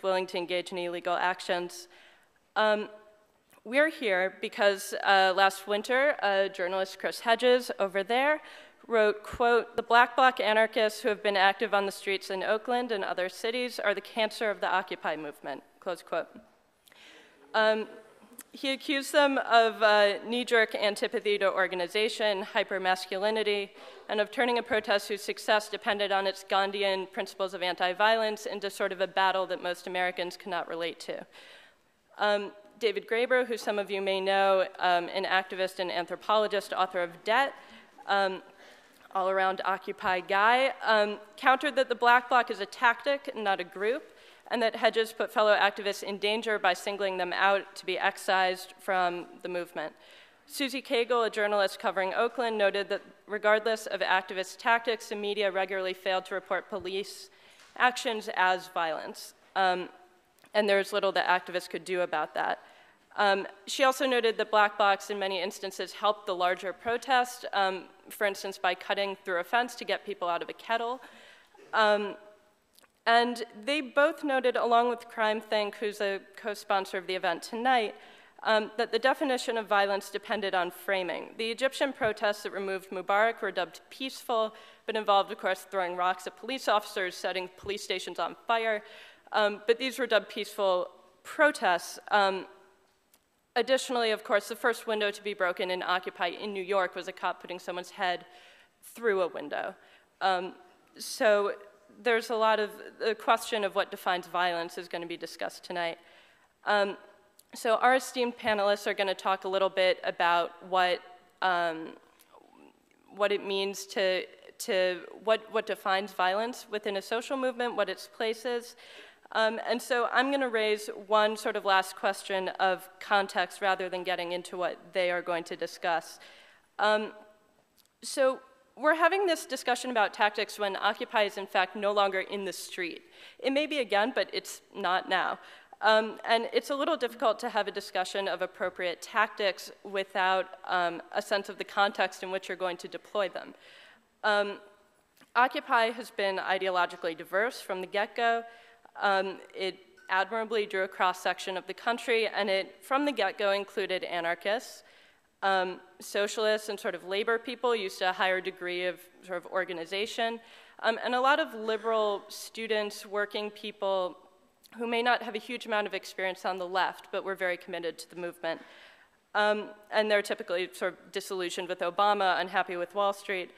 willing to engage in illegal actions. We're here because last winter, journalist Chris Hedges over there wrote, quote, "The black bloc anarchists who have been active on the streets in Oakland and other cities are the cancer of the Occupy movement," close quote. He accused them of knee-jerk antipathy to organization, hyper-masculinity, and of turning a protest whose success depended on its Gandhian principles of anti-violence into sort of a battle that most Americans cannot relate to. David Graeber, who some of you may know, an activist and anthropologist, author of Debt, all-around Occupy guy, countered that the black bloc is a tactic, not a group, and that Hedges put fellow activists in danger by singling them out to be excised from the movement. Susie Cagle, a journalist covering Oakland, noted that regardless of activist tactics, the media regularly failed to report police actions as violence. And there was little that activists could do about that. She also noted that black blocs in many instances helped the larger protest, for instance, by cutting through a fence to get people out of a kettle. And they both noted, along with Crime Think, who's a co-sponsor of the event tonight, that the definition of violence depended on framing. The Egyptian protests that removed Mubarak were dubbed peaceful, but involved, of course, throwing rocks at police officers, setting police stations on fire. But these were dubbed peaceful protests. Additionally, of course, the first window to be broken in Occupy in New York was a cop putting someone's head through a window. So there's a lot of, the question of what defines violence is going to be discussed tonight. So our esteemed panelists are going to talk a little bit about what it means what defines violence within a social movement, what its place is. And so I'm going to raise one sort of last question of context rather than getting into what they are going to discuss. So we're having this discussion about tactics when Occupy is in fact no longer in the street. It may be again, but it's not now. And it's a little difficult to have a discussion of appropriate tactics without a sense of the context in which you're going to deploy them. Occupy has been ideologically diverse from the get-go. It admirably drew a cross-section of the country, and it, from the get-go, included anarchists, socialists, and sort of labor people used to a higher degree of sort of organization, and a lot of liberal students, working people who may not have a huge amount of experience on the left, but were very committed to the movement. And they're typically sort of disillusioned with Obama, unhappy with Wall Street.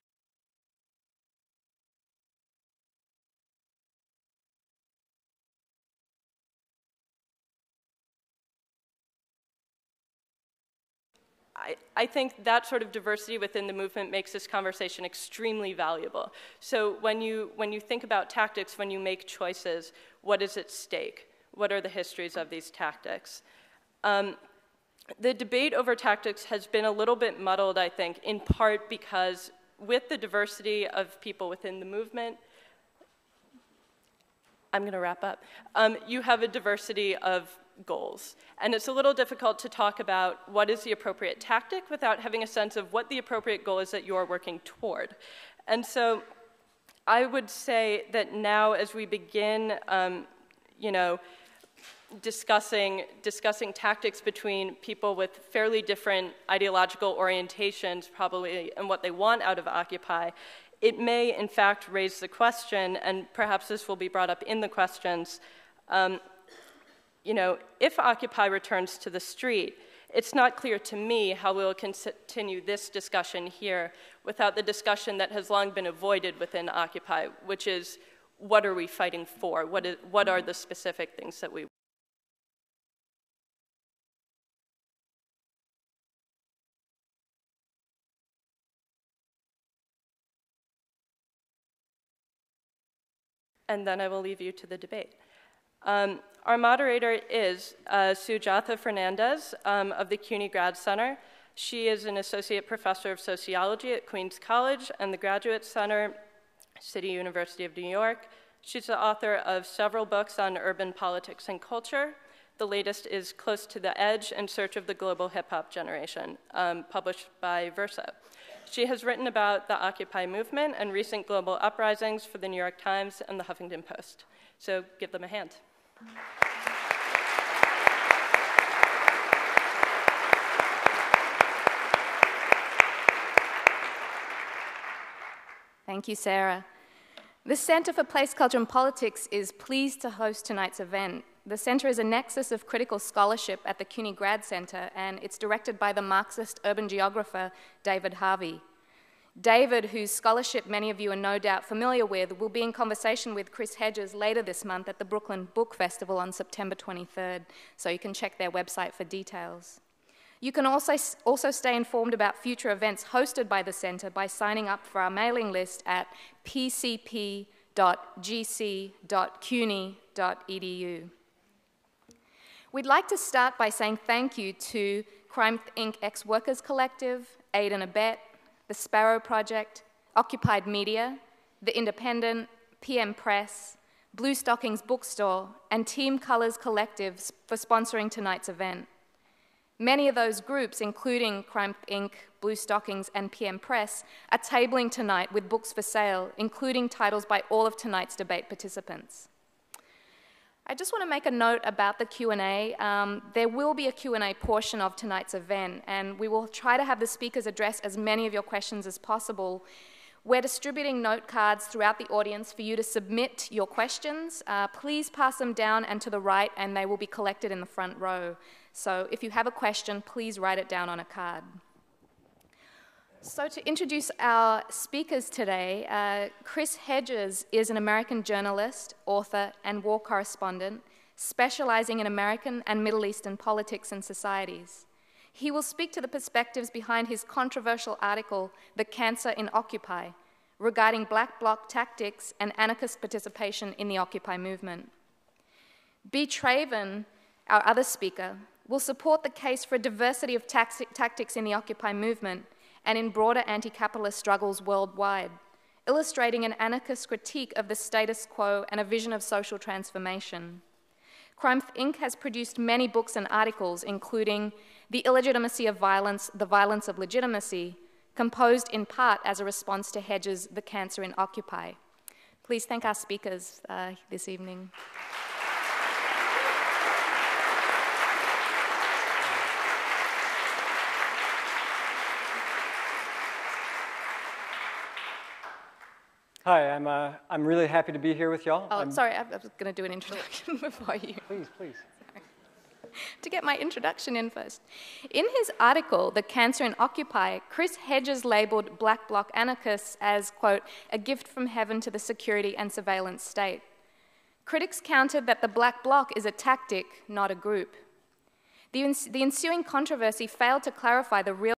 I think that sort of diversity within the movement makes this conversation extremely valuable. So when you think about tactics, when you make choices, what is at stake? What are the histories of these tactics? The debate over tactics has been a little bit muddled, I think, in part because with the diversity of people within the movement, I'm going to wrap up, you have a diversity of goals. And it's a little difficult to talk about what is the appropriate tactic without having a sense of what the appropriate goal is that you're working toward. And so I would say that now as we begin, discussing tactics between people with fairly different ideological orientations probably and what they want out of Occupy, it may in fact raise the question, and perhaps this will be brought up in the questions, if Occupy returns to the street, it's not clear to me how we'll continue this discussion here without the discussion that has long been avoided within Occupy, which is, what are we fighting for? What are the specific things that we and then I will leave you to the debate. Our moderator is Sujatha Fernandez of the CUNY Grad Center. She is an associate professor of sociology at Queens College and the Graduate Center, City University of New York. She's the author of several books on urban politics and culture. The latest is Close to the Edge, In Search of the Global Hip-Hop Generation, published by Verso. She has written about the Occupy movement and recent global uprisings for the New York Times and the Huffington Post. So give them a hand. Thank you, Sarah. The Center for Place, Culture and Politics is pleased to host tonight's event. The center is a nexus of critical scholarship at the CUNY Grad Center, and it's directed by the Marxist urban geographer David Harvey. David, whose scholarship many of you are no doubt familiar with, will be in conversation with Chris Hedges later this month at the Brooklyn Book Festival on September 23rd, so you can check their website for details. You can also stay informed about future events hosted by the center by signing up for our mailing list at pcp.gc.cuny.edu. We'd like to start by saying thank you to Crime Inc. Ex-Workers Collective, Aid and Abet, the Sparrow Project, Occupied Media, The Independent, PM Press, Blue Stockings Bookstore, and Team Colors Collectives for sponsoring tonight's event. Many of those groups, including Crime Inc., Blue Stockings, and PM Press, are tabling tonight with books for sale, including titles by all of tonight's debate participants. I just want to make a note about the Q&A. There will be a Q&A portion of tonight's event, and we will try to have the speakers address as many of your questions as possible. We're distributing note cards throughout the audience for you to submit your questions. Please pass them down and to the right, and they will be collected in the front row. So if you have a question, please write it down on a card. So to introduce our speakers today, Chris Hedges is an American journalist, author, and war correspondent, specializing in American and Middle Eastern politics and societies. He will speak to the perspectives behind his controversial article, The Cancer in Occupy, regarding Black Bloc tactics and anarchist participation in the Occupy movement. B. Traven, our other speaker, will support the case for a diversity of tactics in the Occupy movement and in broader anti-capitalist struggles worldwide, illustrating an anarchist critique of the status quo and a vision of social transformation. Crime Inc. has produced many books and articles, including The Illegitimacy of Violence, The Violence of Legitimacy, composed in part as a response to Hedges' The Cancer in Occupy. Please thank our speakers this evening. Hi, I'm really happy to be here with y'all. Oh, sorry, I was going to do an introduction before you. Please. Sorry. To get my introduction in first. In his article, The Cancer in Occupy, Chris Hedges labeled Black Bloc anarchists as, quote, a gift from heaven to the security and surveillance state. Critics countered that the Black Bloc is a tactic, not a group. The ensuing controversy failed to clarify the real